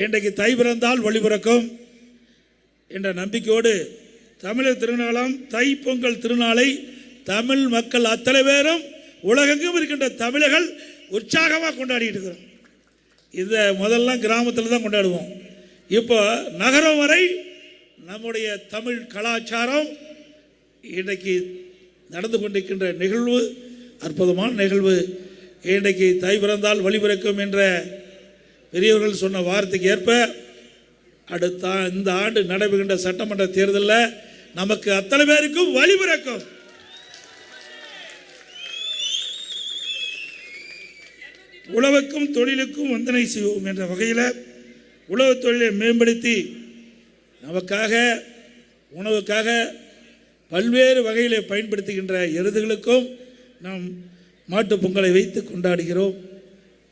இன்றைக்கு தை பிறந்தால் வழி பிறக்கும் என்ற நம்பிக்கையோடு தமிழர் திருநாளாம் தை பொங்கல் திருநாளை தமிழ் மக்கள் அத்தனை பேரும் உலகெங்கும் இருக்கின்ற தமிழர்கள் உற்சாகமாக கொண்டாடிட்டு இருக்கிறோம். இதை முதல்ல கிராமத்தில் தான் கொண்டாடுவோம். இப்போ நகரம் வரை நம்முடைய தமிழ் கலாச்சாரம் இன்றைக்கு நடந்து கொண்டிருக்கின்ற நிகழ்வு அற்புதமான நிகழ்வு. இன்றைக்கு தை பிறந்தால் வழி பிறக்கும் என்ற பெரியவர்கள் சொன்ன வார்த்தைக்கு ஏற்ப அடுத்த இந்த ஆண்டு நடைபெறுகின்ற சட்டமன்ற தேர்தலில் நமக்கு அத்தனை பேருக்கும் வழி பிறக்கும். உழவுக்கும் தொழிலுக்கும் வந்தனை செய்வோம் என்ற வகையில் உழவு தொழிலை மேம்படுத்தி நமக்காக உணவுக்காக பல்வேறு வகையில் பயன்படுத்துகின்ற எருதுகளுக்கும் நாம் மாட்டுப் பொங்கலை வைத்து கொண்டாடுகிறோம்.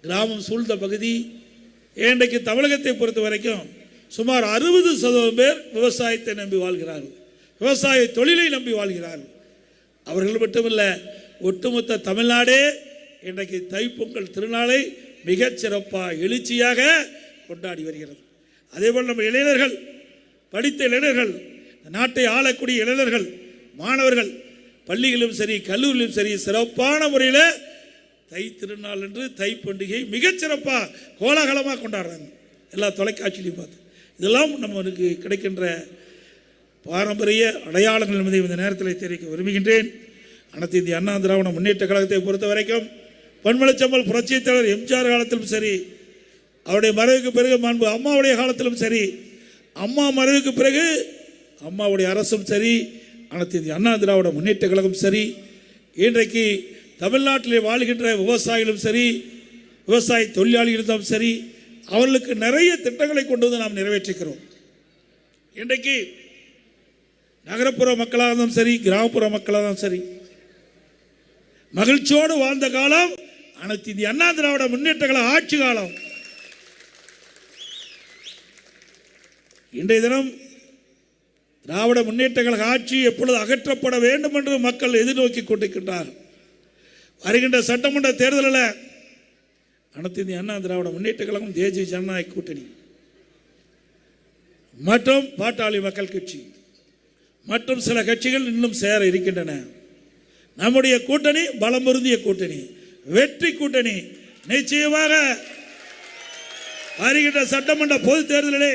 கிராமம் சூழ்ந்த பகுதி இன்றைக்கு தமிழகத்தை பொறுத்த வரைக்கும் சுமார் 60% பேர் விவசாயத்தை நம்பி வாழ்கிறார்கள், விவசாய தொழிலை நம்பி வாழ்கிறார்கள். அவர்கள் மட்டுமல்ல, ஒட்டுமொத்த தமிழ்நாடே இன்றைக்கு தைப்பொங்கல் திருநாளை மிகச்சிறப்பாக எழுச்சியாக கொண்டாடி வருகிறது. அதேபோல் நம்ம இளைஞர்கள், படித்த இளைஞர்கள், நாட்டை ஆளக்கூடிய இளைஞர்கள், மாணவர்கள் பள்ளிகளிலும் சரி கல்லூரியிலும் சரி சிறப்பான முறையில் தை திருநாள் என்று தை பண்டிகை மிகச்சிறப்பாக கோலாகலமாக கொண்டாடுறாங்க. எல்லா தொலைக்காட்சியிலையும் பார்த்து இதெல்லாம் நம்மளுக்கு கிடைக்கின்ற பாரம்பரிய அடையாளங்கள் என்பதை இந்த நேரத்தில் தெரிவிக்க விரும்புகின்றேன். அனைத்து இந்திய அண்ணா திராவிட முன்னேற்ற கழகத்தை பொறுத்த வரைக்கும் பொன்மலைச்சம்பல் புரட்சித் தலைவர் எம்ஜிஆர் காலத்திலும் சரி, அவருடைய மறைவுக்கு பிறகு மாண்பு அம்மாவுடைய காலத்திலும் சரி, அம்மா மறைவுக்கு பிறகு அம்மாவுடைய அரசும் சரி, அனைத்து இந்திய அண்ணா திராவிட முன்னேற்ற கழகம் சரி, இன்றைக்கு தமிழ்நாட்டிலே வாழ்கின்ற விவசாயிகளும் சரி, விவசாய தொழிலாளிகளும் சரி, அவர்களுக்கு நிறைய திட்டங்களை கொண்டு வந்து நாம் நிறைவேற்றிக்கிறோம். இன்றைக்கு நகரப்புற மக்களாக இருந்தாலும் சரி, கிராமப்புற மக்களாக இருந்தாலும் சரி, மகிழ்ச்சியோடு வாழ்ந்த காலம் அனைத்து இந்திய அண்ணா திராவிட முன்னேற்ற கழக ஆட்சி காலம். இன்றைய தினம் திராவிட முன்னேற்ற கழக ஆட்சி எப்பொழுது அகற்றப்பட வேண்டும் என்று மக்கள் எதிர்நோக்கி கொண்டிருக்கின்றார். வருகின்ற சட்டமன்ற தேர்தலில் அனைத்து இந்திய அண்ணா திராவிட முன்னேற்ற கழகம், தேசிய ஜனநாயக கூட்டணி மற்றும் பாட்டாளி மக்கள் கட்சி மற்றும் சில கட்சிகள் இன்னும் சேர இருக்கின்றன. நம்முடைய கூட்டணி பலம் பொருந்திய கூட்டணி, வெற்றி கூட்டணி. நிச்சயமாக வருகின்ற சட்டமன்ற பொது தேர்தலிலே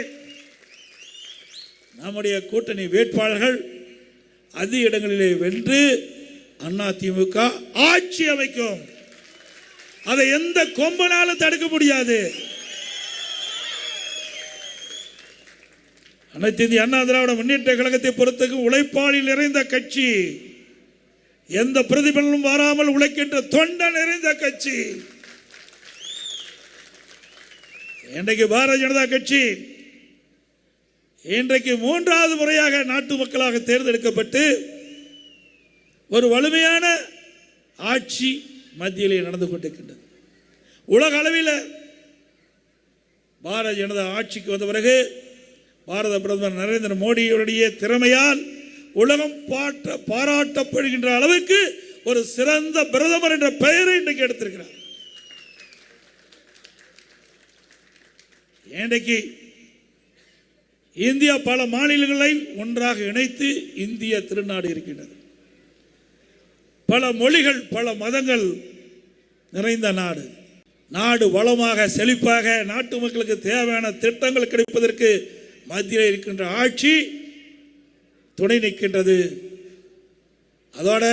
நம்முடைய கூட்டணி வேட்பாளர்கள் அதிக இடங்களிலே வென்று அதிமுக ஆட்சி அமைக்கும். அதை எந்த கொம்பனாலும் தடுக்க முடியாது. அனைத்து இந்திய அண்ணா திராவிட முன்னேற்ற கழகத்தை பொறுத்தவரைக்கும் உழைப்பாளி நிறைந்த கட்சி, எந்த பிரதிபலனும் வராமல் உழைக்கின்ற தொண்ட நிறைந்த கட்சி. இன்றைக்கு பாரதிய ஜனதா கட்சி இன்றைக்கு 3வது முறையாக நாட்டு மக்களாக தேர்ந்தெடுக்கப்பட்டு ஒரு வலிமையான ஆட்சி மத்தியிலே நடந்து கொண்டிருக்கின்றது. உலக அளவில் பாரதிய ஜனதா ஆட்சிக்கு வந்த பிறகு பாரத பிரதமர் நரேந்திர மோடியுடைய திறமையால் உலகம் பாராட்டப்படுகின்ற அளவுக்கு ஒரு சிறந்த பிரதமர் என்ற பெயரை இன்றைக்கு எடுத்திருக்கிறார். இன்றைக்கு இந்தியா பல மாநிலங்களை ஒன்றாக இணைத்து இந்திய திருநாடு இருக்கின்றது. பல மொழிகள், பல மதங்கள் நிறைந்த நாடு. நாடு வளமாக செழிப்பாக நாட்டு மக்களுக்கு தேவையான திட்டங்கள் கிடைப்பதற்கு மத்தியில் இருக்கின்ற ஆட்சி துணை நிற்கின்றது. அதோட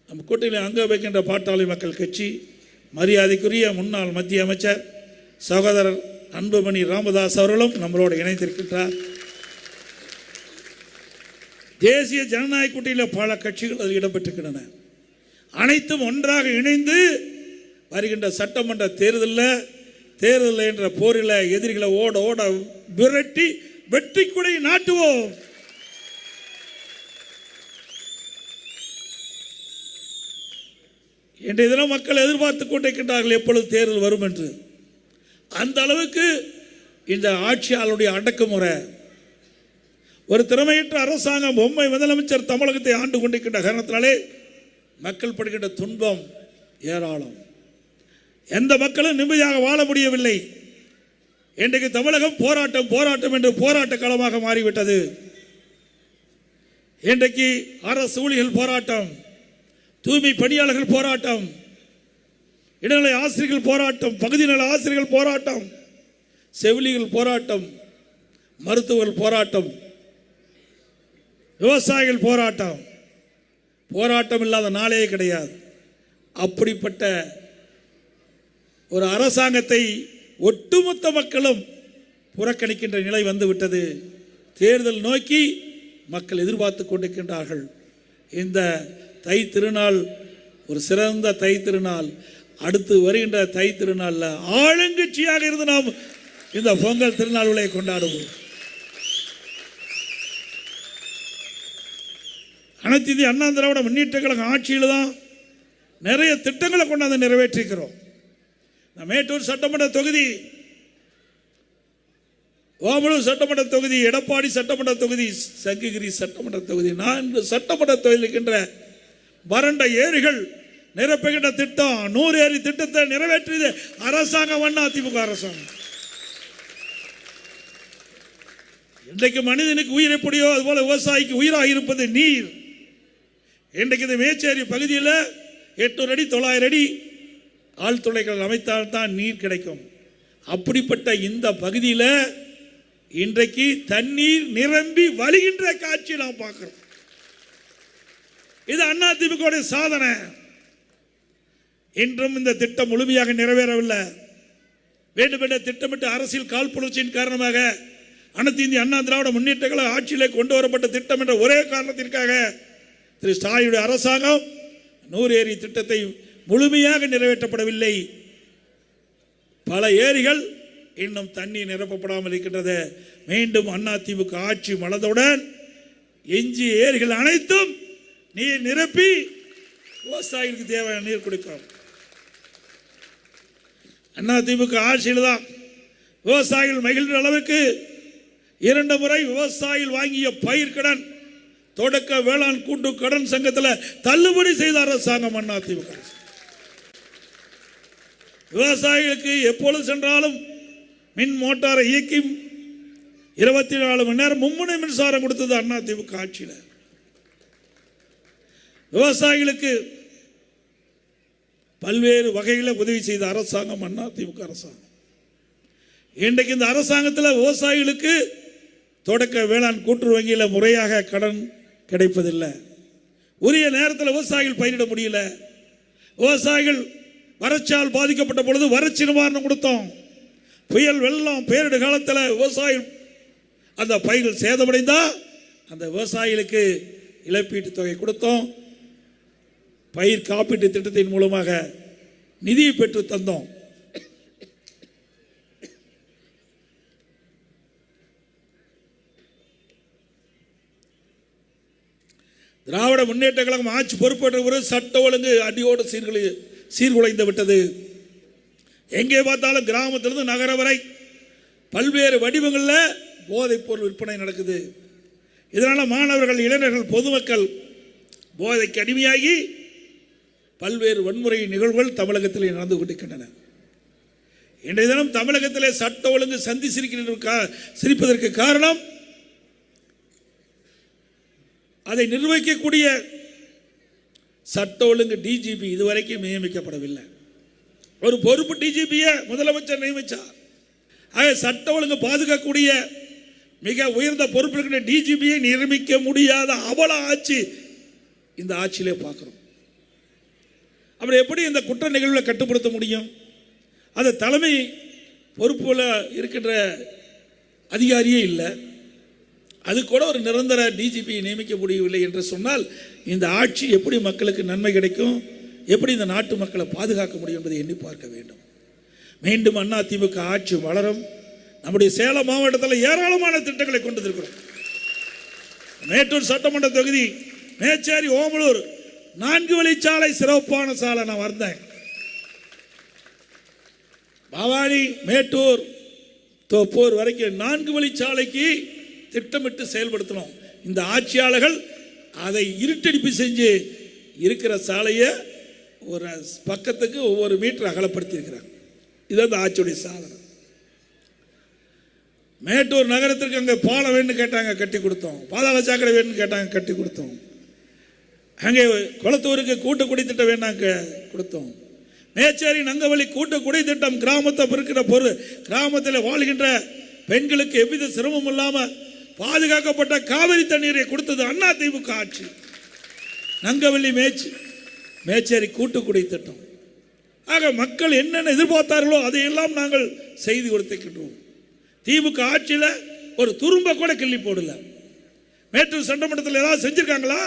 நம்ம கூட்டணியில் அங்க வைக்கின்ற பாட்டாளி மக்கள் கட்சி, மரியாதைக்குரிய முன்னாள் மத்திய அமைச்சர் சகோதரர் அன்புமணி ராமதாஸ் அவர்களும் நம்மளோடு இணைந்திருக்கின்றார். தேசிய ஜனநாயக கூட்டணியில் பல கட்சிகள் அதில் இடம்பெற்றிருக்கின்றன. அனைத்தும் ஒன்றாக இணைந்து வருகின்ற சட்டமன்ற தேர்தலில் என்ற போரில் எதிரிகளை ஓட ஓட விரட்டி வெற்றி கொடி நாட்டுவோம். இன்றைய தினம் மக்கள் எதிர்பார்த்துக் கொண்டிருக்கின்றார்கள் எப்பொழுது தேர்தல் வரும் என்று. அந்த அளவுக்கு இந்த ஆட்சியாளருடைய அடக்குமுறை, ஒரு திறமையற்ற அரசாங்கம், பொம்மை முதலமைச்சர் தமிழகத்தை ஆண்டு கொண்டிருக்கின்ற காரணத்தினாலே மக்கள் படுகின்ற துன்பம் ஏராளம். எந்த மக்களும் நிம்மதியாக வாழ முடியவில்லை. இன்றைக்கு தமிழகம் போராட்டம் போராட்டம் என்று போராட்ட களமாக மாறிவிட்டது. இன்றைக்கு அரசு ஊழியர்கள் போராட்டம், தூய்மை பணியாளர்கள் போராட்டம், இடைநிலை ஆசிரியர்கள் போராட்டம், பகுதி நில ஆசிரியர்கள் போராட்டம், செவிலியர்கள் போராட்டம், மருத்துவர்கள் போராட்டம், விவசாயிகள் போராட்டம். போராட்டம் இல்லாத நாளே கிடையாது. அப்படிப்பட்ட ஒரு அரசாங்கத்தை ஒட்டுமொத்த மக்களும் புறக்கணிக்கின்ற நிலை வந்துவிட்டது. தேர்தல் நோக்கி மக்கள் எதிர்பார்த்து கொண்டிருக்கின்றார்கள். இந்த தை திருநாள் ஒரு சிறந்த தை திருநாள். அடுத்து வருகின்ற தை திருநாளில் ஆளுங்கட்சியாக இருந்து நாம் இந்த பொங்கல் திருநாள்களை கொண்டாடுவோம். அனைத்து இந்திய அண்ணா திராவிட முன்னேற்ற கழக ஆட்சியில் தான் நிறைய திட்டங்களை கொண்டாந்து நிறைவேற்றிருக்கிறோம். மேட்டூர் சட்டமன்ற தொகுதி, ஓமலூர் சட்டமன்ற தொகுதி, எடப்பாடி சட்டமன்ற தொகுதி, சங்ககிரி சட்டமன்ற தொகுதி, 4 சட்டமன்ற தொகுதியில் இருக்கின்ற வறண்ட ஏரிகள் நிரப்புகின்ற திட்டம், 100 ஏரி திட்டத்தை நிறைவேற்றியது அரசாங்கம், அதிமுக அரசாங்கம். இன்றைக்கு மனிதனுக்கு உயிர் எப்படியோ அதுபோல விவசாயிக்கு உயிராக இருப்பது நீர். இன்றைக்கு இந்த மேச்சேரி பகுதியில் 800 அடி 900 அடி ஆழ்துளைகள் அமைத்தால்தான் நீர் கிடைக்கும். அப்படிப்பட்ட இந்த பகுதியில் இன்றைக்கு தண்ணீர் நிரம்பி வழிகின்ற காட்சி நாம் பார்க்கிறோம். இது அதிமுக சாதனை. இன்றும் இந்த திட்டம் முழுமையாக நிறைவேறவில்லை. வேண்டுமென்ற திட்டமிட்ட அரசியல் காழ்ப்புணர்ச்சியின் காரணமாக அனைத்து இந்திய அண்ணா திராவிட முன்னேற்ற கழக ஆட்சியிலே கொண்டு வரப்பட்ட திட்டம் என்ற ஒரே காரணத்திற்காக திரு ஸ்டாலினுடைய அரசாங்கம் 100 ஏரி திட்டத்தை முழுமையாக நிறைவேற்றப்படவில்லை. பல ஏரிகள் இன்னும் தண்ணீர் நிரப்பப்படாமல் இருக்கின்றது. மீண்டும் அதிமுக ஆட்சி மலர்ந்தவுடன் எஞ்சிய ஏரிகள் அனைத்தும் நீர் நிரப்பி விவசாயிகளுக்கு தேவையான நீர் கொடுக்கிறோம். அதிமுக ஆட்சியில் தான் விவசாயிகள் மகிழ்ந்த அளவுக்கு 2 முறை விவசாயிகள் வாங்கிய பயிர் கடன் தொடக்க வேளாண் கூட்டு கடன் சங்கத்தில் தள்ளுபடி செய்த அரசாங்கம் அதிமுக. விவசாயிகளுக்கு எப்பொழுது சென்றாலும் மின் மோட்டாரை இயக்கி 24 மணி நேரம் மும்முனை மின்சாரம் கொடுத்தது அதிமுக ஆட்சியில். விவசாயிகளுக்கு பல்வேறு வகையில் உதவி செய்த அரசாங்கம் அதிமுக அரசாங்கம். இன்றைக்கு இந்த அரசாங்கத்தில் விவசாயிகளுக்கு தொடக்க வேளாண் கூட்டுறவு வங்கியில் முறையாக கடன் கிடைப்பதில்லை. உரிய நேரத்தில் விவசாயிகள் பயிரிட முடியல. விவசாயிகள் வறட்சியால் பாதிக்கப்பட்ட பொழுது வறட்சி நிவாரணம் கொடுத்தோம். புயல் வெள்ளம் பேரிட காலத்தில் விவசாயிகள் அந்த பயிர்கள் சேதமடைந்தா அந்த விவசாயிகளுக்கு இழப்பீட்டு தொகை கொடுத்தோம். பயிர் காப்பீட்டு திட்டத்தின் மூலமாக நிதியை பெற்று தந்தோம். திராவிட முன்னேற்ற கழகம் ஆட்சி பொறுப்பேற்ற பிறகு சட்ட ஒழுங்கு அடியோடு சீர்குலைந்து விட்டது. எங்கே பார்த்தாலும் கிராமத்திலிருந்து நகர வரை பல்வேறு வடிவங்களில் போதைப் பொருள் விற்பனை நடக்குது. இதனால் மாணவர்கள், இளைஞர்கள், பொதுமக்கள் போதைக்கு அடிமையாகி பல்வேறு வன்முறை நிகழ்வுகள் தமிழகத்திலே நடந்து கொண்டிருக்கின்றன. இன்றைய தினம் தமிழகத்திலே சட்ட ஒழுங்கு சந்தி சிரிப்பதற்கு காரணம் அதை நிர்வகிக்கக்கூடிய சட்ட ஒழுங்கு டிஜிபி இதுவரைக்கும் நியமிக்கப்படவில்லை. ஒரு பொறுப்பு டிஜிபியை முதலமைச்சர் நியமித்தார். சட்ட ஒழுங்கு பாதுகாக்கக்கூடிய மிக உயர்ந்த பொறுப்பு இருக்கிற டிஜிபியை நியமிக்க முடியாத அவல ஆட்சி இந்த ஆட்சியிலே பார்க்கிறோம். அப்படி எப்படி இந்த குற்ற நிகழ்வுகளை கட்டுப்படுத்த முடியும்? அது தலைமை பொறுப்புல இருக்கின்ற அதிகாரியே இல்லை. அது கூட ஒரு நிரந்தர டிஜிபியை நியமிக்க முடியவில்லை என்று சொன்னால் இந்த ஆட்சி எப்படி மக்களுக்கு நன்மை கிடைக்கும்? எப்படி இந்த நாட்டு மக்களை பாதுகாக்க முடியும் என்பதை எண்ணி பார்க்க வேண்டும். மீண்டும் அதிமுக ஆட்சி வளரும். நம்முடைய சேலம் மாவட்டத்தில் ஏராளமான திட்டங்களை கொண்டு இருக்கிறோம். மேட்டூர் சட்டமன்ற தொகுதி, மேச்சேரி, ஓமலூர் 4 வழிச்சாலை சிறப்பான சாலை. நான் வந்தேன். பவானி, மேட்டூர், தோப்பூர் வரைக்கும் 4 வழிச்சாலைக்கு திட்டமிட்டு செயல்படுத்தணும். இந்த ஆட்சியாளர்கள் அதை இருட்டடிப்பு செஞ்சு இருக்கிற சாலையை ஒரு பக்கத்துக்கு ஒவ்வொரு மீட்டர் அகலப்படுத்தி இருக்கிறாங்க. இது அந்த ஆட்சியுடைய சாதனை. மேட்டூர் நகரத்திற்கு அங்கே பாலம் வேணும்னு கேட்டாங்க, கட்டி கொடுத்தோம். பாதாள சாக்கடை வேணும்னு கேட்டாங்க, கட்டி கொடுத்தோம். அங்கே குளத்தூருக்கு கூட்டு குடித்திட்டம் வேணாங்க, கொடுத்தோம். மேச்சேரி நங்கவழி கூட்டு குடித்திட்டம் கிராமத்தை பெருக்கிற பொருள் கிராமத்தில் வாழ்கின்ற பெண்களுக்கு எவ்வித சிரமம் இல்லாமல் பாதுகாக்கப்பட்ட காவிரி தண்ணீரை கொடுத்தது அண்ணா திமுக ஆட்சி. நங்கவள்ளி மேச்சேரி கூட்டு குடித்திட்டம். ஆக மக்கள் என்னென்ன எதிர்பார்த்தார்களோ அதையெல்லாம் நாங்கள் செய்து கொடுத்துக்கின்றோம். திமுக ஆட்சியில் ஒரு துரும்ப கூட கிள்ளி போடல. மேட்டூர் சட்டமன்றத்தில் ஏதாவது செஞ்சிருக்காங்களா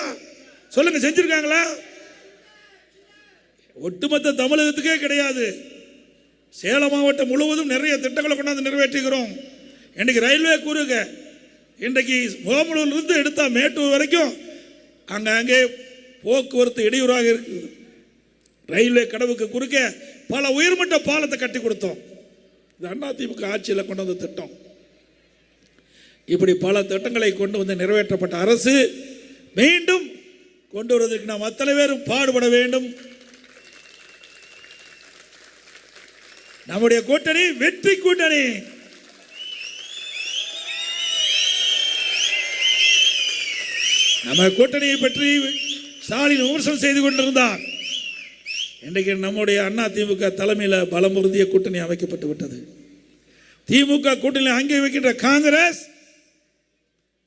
சொல்லுங்க, செஞ்சிருக்காங்களா? ஒட்டுமொத்த தமிழகத்துக்கே கிடையாது. சேலம் மாவட்டம் முழுவதும் நிறைய திட்டங்களை கொண்டாந்து நிறைவேற்றுகிறோம். இன்றைக்கு ரயில்வே கூறுக, இன்றைக்கு முகாமலூரிலிருந்து எடுத்தா மேட்டூர் வரைக்கும் அங்கே போக்குவரத்து இடையூறாக இருக்குது. ரயில்வே கடவுக்கு குறுக்க பல உயர்மட்ட பாலத்தை கட்டி கொடுத்தோம். இது அதிமுக ஆட்சியில் கொண்டு வந்த திட்டம். இப்படி பல திட்டங்களை கொண்டு வந்து நிறைவேற்றப்பட்ட அரசு மீண்டும் கொண்டு வருவதற்கு நாம் அத்தனை பேரும் பாடுபட வேண்டும். நம்முடைய கூட்டணி வெற்றி கூட்டணி. நம்ம கூட்டணியை பற்றி ஸ்டாலின் விமர்சனம் செய்து கொண்டிருந்தார். இன்றைக்கு நம்முடைய அண்ணா திமுக தலைமையில் பலம் பொருந்திய கூட்டணி அமைக்கப்பட்டு விட்டது. திமுக கூட்டணி அங்கே வைக்கின்ற காங்கிரஸ்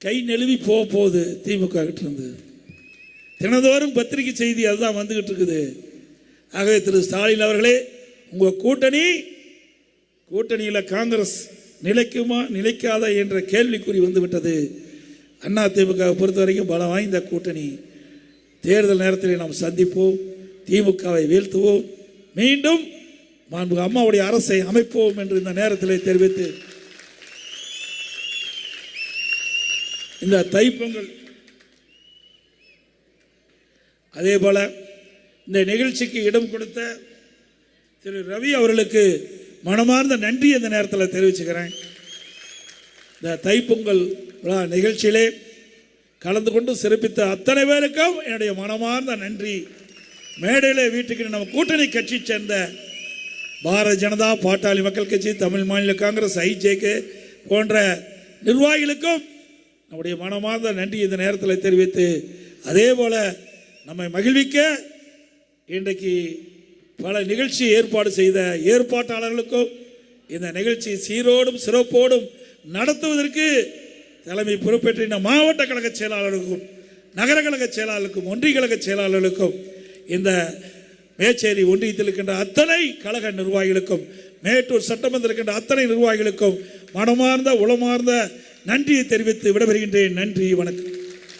கை நெழுவி போகுது. திமுக கிட்ட இருந்து தினந்தோறும் பத்திரிகை செய்தி அதுதான் வந்துகிட்டு இருக்குது. ஆகவே திரு ஸ்டாலின் அவர்களே, உங்கள் கூட்டணியில் காங்கிரஸ் நிலைக்குமா நிலைக்காத என்ற கேள்விக்குறி வந்துவிட்டது. அண்ணா திமுக பொறுத்த வரைக்கும் பலம் வாய்ந்த கூட்டணி. தேர்தல் நேரத்தில் நாம் சந்திப்போம், திமுகவை வீழ்த்துவோம், மீண்டும் அம்மாவுடைய அரசை அமைப்போம் என்று இந்த நேரத்தில் தெரிவித்து, இந்த தைப்பொங்கல் அதே போல இந்த நிகழ்ச்சிக்கு இடம் கொடுத்த திரு ரவி அவர்களுக்கு மனமார்ந்த நன்றி இந்த நேரத்தில் தெரிவிச்சுக்கிறேன். இந்த தைப்பொங்கல் விழா நிகழ்ச்சியிலே கலந்து கொண்டு சிறப்பித்த அத்தனை பேருக்கும் என்னுடைய மனமார்ந்த நன்றி. மேடையிலே வீட்டுக்கு நம்ம கூட்டணி கட்சி சேர்ந்த பாரதிய ஜனதா, பாட்டாளி மக்கள் கட்சி, தமிழ் மாநில காங்கிரஸ், ஐஜேகே போன்ற நிர்வாகிகளுக்கும் நம்முடைய மனமார்ந்த நன்றி இந்த நேரத்தில் தெரிவித்து, அதே போல நம்மை மகிழ்விக்க இன்றைக்கு பல நிகழ்ச்சி ஏற்பாடு செய்த ஏற்பாட்டாளர்களுக்கும் இந்த நிகழ்ச்சி சீரோடும் சிறப்போடும் நடத்துவதற்கு தலைமை பொறுப்பேற்ற மாவட்ட கழக செயலாளர்களுக்கும், நகர கழக செயலாளர்களுக்கும், ஒன்றிய கழக செயலாளர்களுக்கும், இந்த மேச்சேரி ஒன்றியத்தில் இருக்கின்ற அத்தனை கழக நிர்வாகிகளுக்கும், மேட்டூர் சட்டமன்றத்தில் இருக்கின்ற அத்தனை நிர்வாகிகளுக்கும் மனமார்ந்த உளமார்ந்த நன்றியை தெரிவித்து விடைபெறுகின்றேன். நன்றி, வணக்கம்.